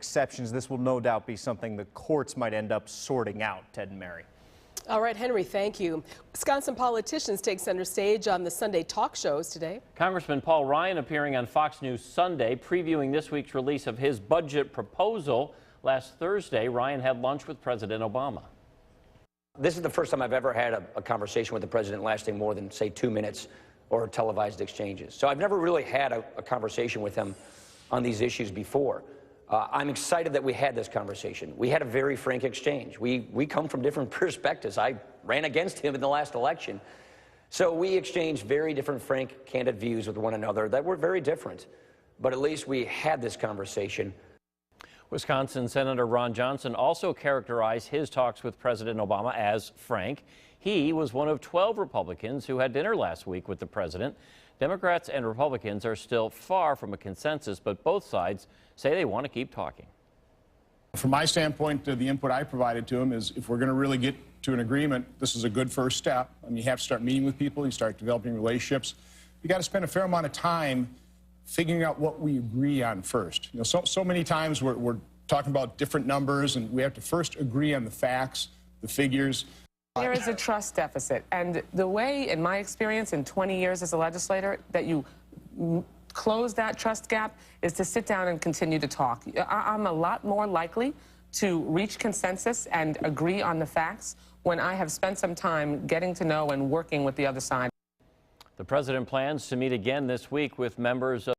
Exceptions. This will no doubt be something the courts might end up sorting out, Ted and Mary. All right, Henry, thank you. Wisconsin politicians take center stage on the Sunday talk shows today. Congressman Paul Ryan appearing on Fox News Sunday, previewing this week's release of his budget proposal. Last Thursday, Ryan had lunch with President Obama. This is the first time I've ever had a conversation with the president lasting more than, say, 2 minutes or televised exchanges. So I've never really had a conversation with him on these issues before. I'm excited that we had this conversation. We had a very frank exchange. We come from different perspectives. I ran against him in the last election. So we exchanged very different, frank, candid views with one another that were very different. But at least we had this conversation. Wisconsin Senator Ron Johnson also characterized his talks with President Obama as frank. He was one of 12 Republicans who had dinner last week with the president. Democrats and Republicans are still far from a consensus, but both sides say they want to keep talking. From my standpoint, the input I provided to him is if we're going to really get to an agreement, this is a good first step. I mean, you have to start meeting with people, you start developing relationships. You got to spend a fair amount of time figuring out what we agree on first. You know, so many times we're talking about different numbers, and we have to first agree on the facts, the figures. There is a trust deficit, and the way, in my experience in 20 years as a legislator, that you close that trust gap is to sit down and continue to talk. I'm a lot more likely to reach consensus and agree on the facts when I have spent some time getting to know and working with the other side. The president plans to meet again this week with members of